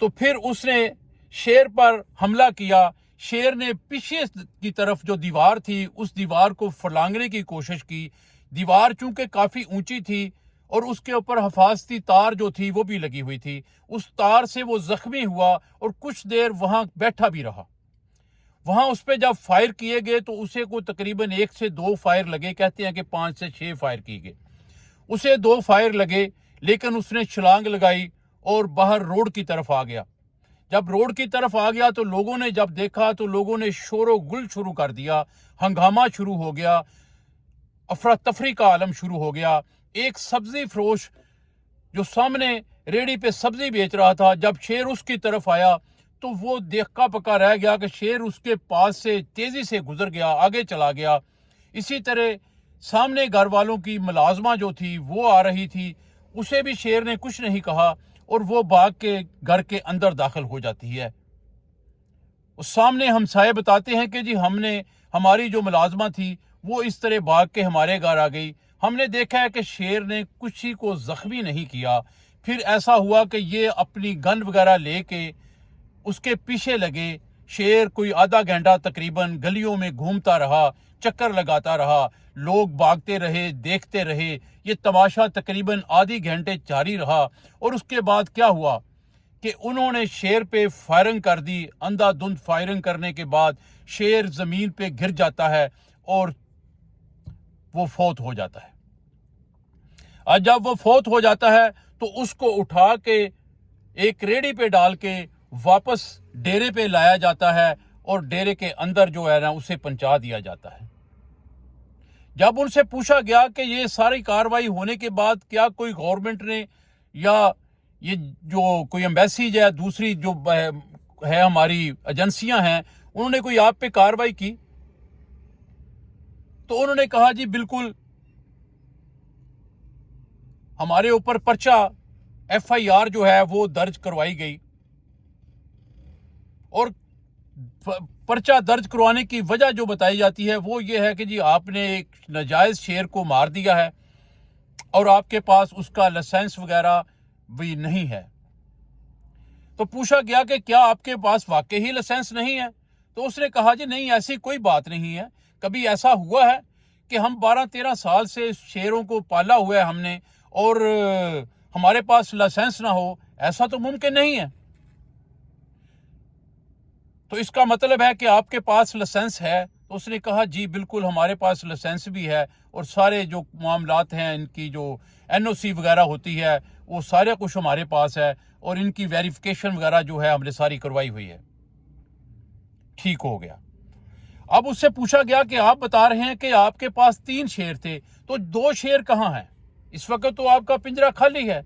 تو پھر اس نے شیر پر حملہ کیا. شیر نے پیچھے کی طرف جو دیوار تھی اس دیوار کو پھلانگنے کی کوشش کی. دیوار چونکہ کافی اونچی تھی اور اس کے اوپر حفاظتی تار جو تھی وہ بھی لگی ہوئی تھی, اس تار سے وہ زخمی ہوا اور کچھ دیر وہاں بیٹھا بھی رہا. وہاں اس پہ جب فائر کیے گئے تو اسے کو تقریباً 1 سے 2 فائر لگے, کہتے ہیں کہ 5 سے 6 فائر کی گئے. اسے 2 فائر لگے لیکن اس نے چھلانگ لگائی اور باہر روڈ کی طرف آ گیا. جب روڈ کی طرف آ گیا تو لوگوں نے جب دیکھا تو لوگوں نے شور و گل شروع کر دیا, ہنگامہ شروع ہو گیا, افراتفری کا عالم شروع ہو گیا. ایک سبزی فروش جو سامنے ریڑھی پہ سبزی بیچ رہا تھا, جب شیر اس کی طرف آیا تو وہ دیکھا پکا رہ گیا کہ شیر اس کے پاس سے تیزی سے گزر گیا, آگے چلا گیا. اسی طرح سامنے گھر والوں کی ملازمہ جو تھی وہ آ رہی تھی, اسے بھی شیر نے کچھ نہیں کہا اور وہ بھاگ کے گھر کے اندر داخل ہو جاتی ہے. اس سامنے ہمسائے بتاتے ہیں کہ جی ہماری جو ملازمہ تھی وہ اس طرح بھاگ کے ہمارے گھر آ گئی, ہم نے دیکھا ہے کہ شیر نے کسی کو زخمی نہیں کیا. پھر ایسا ہوا کہ یہ اپنی گن وغیرہ لے کے اس کے پیچھے لگے. شیر کوئی آدھا گھنٹہ تقریباً گلیوں میں گھومتا رہا, چکر لگاتا رہا, لوگ بھاگتے رہے, دیکھتے رہے. یہ تماشا تقریباً آدھی گھنٹے جاری رہا اور اس کے بعد کیا ہوا کہ انہوں نے شیر پہ فائرنگ کر دی. اندھا دھند فائرنگ کرنے کے بعد شیر زمین پہ گر جاتا ہے اور وہ فوت ہو جاتا ہے. اور جب وہ فوت ہو جاتا ہے تو اس کو اٹھا کے ایک ریڑھی پہ ڈال کے واپس ڈیرے پہ لایا جاتا ہے اور ڈیرے کے اندر جو ہے نا اسے پہنچا دیا جاتا ہے. جب ان سے پوچھا گیا کہ یہ ساری کاروائی ہونے کے بعد کیا کوئی گورنمنٹ نے یا یہ جو کوئی ایمبیسی ہے, دوسری جو ہے ہماری ایجنسیاں ہیں, انہوں نے کوئی آپ پہ کاروائی کی, تو انہوں نے کہا جی بالکل ہمارے اوپر پرچہ FIR جو ہے وہ درج کروائی گئی. اور پرچہ درج کروانے کی وجہ جو بتائی جاتی ہے وہ یہ ہے کہ جی آپ نے ایک ناجائز شیر کو مار دیا ہے اور آپ کے پاس اس کا لائسنس وغیرہ بھی نہیں ہے. تو پوچھا گیا کہ کیا آپ کے پاس واقعی ہی لائسنس نہیں ہے؟ تو اس نے کہا جی نہیں, ایسی کوئی بات نہیں ہے. کبھی ایسا ہوا ہے کہ ہم 12-13 سال سے شیروں کو پالا ہوا ہے ہم نے اور ہمارے پاس لائسنس نہ ہو؟ ایسا تو ممکن نہیں ہے. تو اس کا مطلب ہے کہ آپ کے پاس لائسنس ہے؟ تو اس نے کہا جی بالکل ہمارے پاس لائسنس بھی ہے اور سارے جو معاملات ہیں ان کی جو NOC وغیرہ ہوتی ہے وہ سارے کچھ ہمارے پاس ہے اور ان کی ویریفیکیشن وغیرہ جو ہے ہم نے ساری کروائی ہوئی ہے. ٹھیک ہو گیا. اب اس سے پوچھا گیا کہ آپ بتا رہے ہیں کہ آپ کے پاس 3 شیر تھے, تو 2 شیر کہاں ہیں؟ اس وقت تو آپ کا پنجرہ خالی ہے.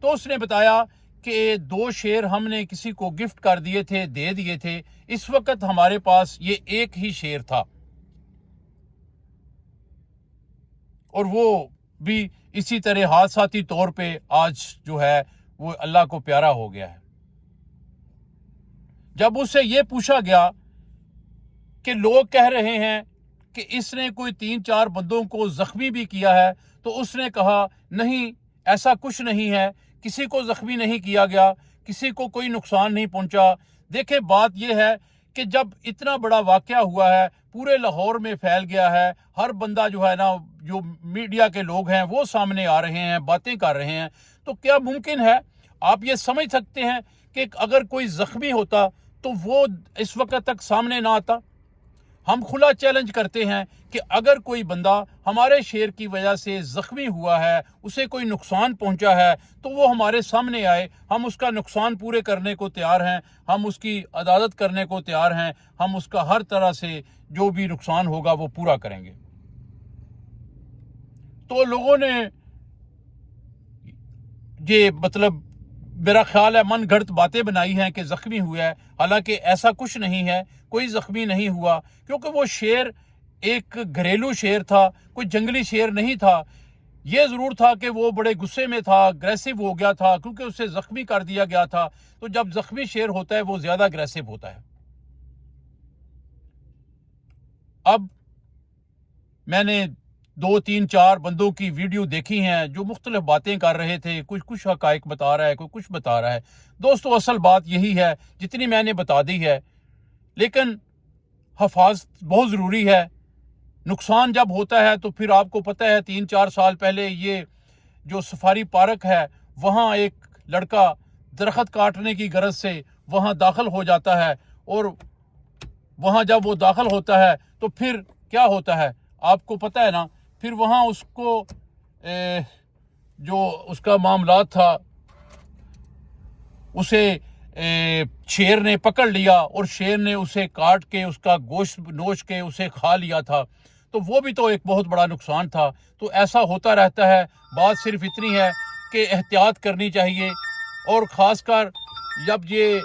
تو اس نے بتایا کہ 2 شیر ہم نے کسی کو گفٹ کر دیے تھے, دے دیے تھے. اس وقت ہمارے پاس یہ ایک ہی شیر تھا اور وہ بھی اسی طرح حادثاتی طور پہ آج جو ہے وہ اللہ کو پیارا ہو گیا ہے. جب اس سے یہ پوچھا گیا کہ لوگ کہہ رہے ہیں کہ اس نے کوئی 3-4 بندوں کو زخمی بھی کیا ہے, تو اس نے کہا نہیں, ایسا کچھ نہیں ہے, کسی کو زخمی نہیں کیا گیا, کسی کو کوئی نقصان نہیں پہنچا. دیکھیں بات یہ ہے کہ جب اتنا بڑا واقعہ ہوا ہے, پورے لاہور میں پھیل گیا ہے, ہر بندہ جو ہے نا, جو میڈیا کے لوگ ہیں وہ سامنے آ رہے ہیں, باتیں کر رہے ہیں, تو کیا ممکن ہے آپ یہ سمجھ سکتے ہیں کہ اگر کوئی زخمی ہوتا تو وہ اس وقت تک سامنے نہ آتا؟ ہم کھلا چیلنج کرتے ہیں کہ اگر کوئی بندہ ہمارے شیر کی وجہ سے زخمی ہوا ہے, اسے کوئی نقصان پہنچا ہے, تو وہ ہمارے سامنے آئے, ہم اس کا نقصان پورے کرنے کو تیار ہیں, ہم اس کی عدالت کرنے کو تیار ہیں, ہم اس کا ہر طرح سے جو بھی نقصان ہوگا وہ پورا کریں گے. تو لوگوں نے یہ مطلب میرا خیال ہے من گھڑت باتیں بنائی ہیں کہ زخمی ہوا ہے, حالانکہ ایسا کچھ نہیں ہے, کوئی زخمی نہیں ہوا, کیونکہ وہ شیر ایک گھریلو شیر تھا, کوئی جنگلی شیر نہیں تھا. یہ ضرور تھا کہ وہ بڑے غصے میں تھا, اگریسو ہو گیا تھا کیونکہ اسے زخمی کر دیا گیا تھا. تو جب زخمی شیر ہوتا ہے وہ زیادہ اگریسو ہوتا ہے. اب میں نے 2 3 4 بندوں کی ویڈیو دیکھی ہیں جو مختلف باتیں کر رہے تھے، کچھ حقائق بتا رہا ہے، کوئی کچھ بتا رہا ہے۔ دوستو اصل بات یہی ہے جتنی میں نے بتا دی ہے، لیکن حفاظت بہت ضروری ہے۔ نقصان جب ہوتا ہے تو پھر آپ کو پتہ ہے 3 4 سال پہلے یہ جو سفاری پارک ہے وہاں ایک لڑکا درخت کاٹنے کی غرض سے وہاں داخل ہو جاتا ہے، اور وہاں جب وہ داخل ہوتا ہے تو پھر کیا ہوتا ہے آپ کو پتہ ہے نا، پھر وہاں اس کو جو اس کا معاملات تھا اسے شیر نے پکڑ لیا اور شیر نے اسے کاٹ کے اس کا گوشت نوچ کے اسے کھا لیا تھا، تو وہ بھی تو ایک بہت بڑا نقصان تھا۔ تو ایسا ہوتا رہتا ہے، بات صرف اتنی ہے کہ احتیاط کرنی چاہیے، اور خاص کر جب یہ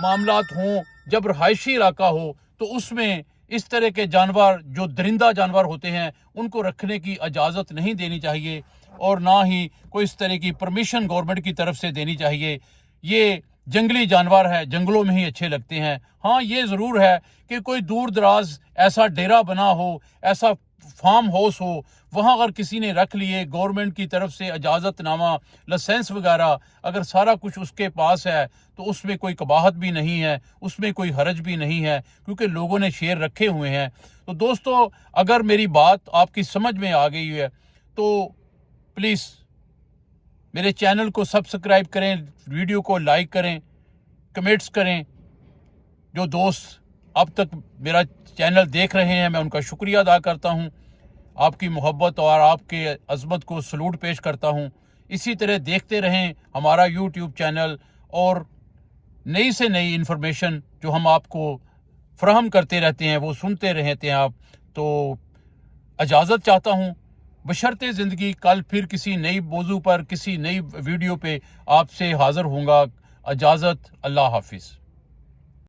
معاملات ہوں، جب رہائشی علاقہ ہو تو اس میں اس طرح کے جانور جو درندہ جانور ہوتے ہیں ان کو رکھنے کی اجازت نہیں دینی چاہیے، اور نہ ہی کوئی اس طرح کی پرمیشن گورنمنٹ کی طرف سے دینی چاہیے۔ یہ جنگلی جانور ہے، جنگلوں میں ہی اچھے لگتے ہیں۔ ہاں یہ ضرور ہے کہ کوئی دور دراز ایسا ڈیرا بنا ہو، ایسا فارم ہاؤس ہو، وہاں اگر کسی نے رکھ لیے گورنمنٹ کی طرف سے اجازت نامہ، لائسنس وغیرہ اگر سارا کچھ اس کے پاس ہے تو اس میں کوئی قباحت بھی نہیں ہے، اس میں کوئی حرج بھی نہیں ہے، کیونکہ لوگوں نے شیر رکھے ہوئے ہیں۔ تو دوستو اگر میری بات آپ کی سمجھ میں آ گئی ہے تو پلیز میرے چینل کو سبسکرائب کریں، ویڈیو کو لائک کریں، کمنٹس کریں۔ جو دوست اب تک میرا چینل دیکھ رہے ہیں میں ان کا شکریہ ادا کرتا ہوں، آپ کی محبت اور آپ کے عظمت کو سلوٹ پیش کرتا ہوں۔ اسی طرح دیکھتے رہیں ہمارا یوٹیوب چینل، اور نئی سے نئی انفارمیشن جو ہم آپ کو فراہم کرتے رہتے ہیں وہ سنتے رہتے ہیں آپ۔ تو اجازت چاہتا ہوں، بشرطِ زندگی کل پھر کسی نئی موضوع پر کسی نئی ویڈیو پہ آپ سے حاضر ہوں گا۔ اجازت، اللہ حافظ۔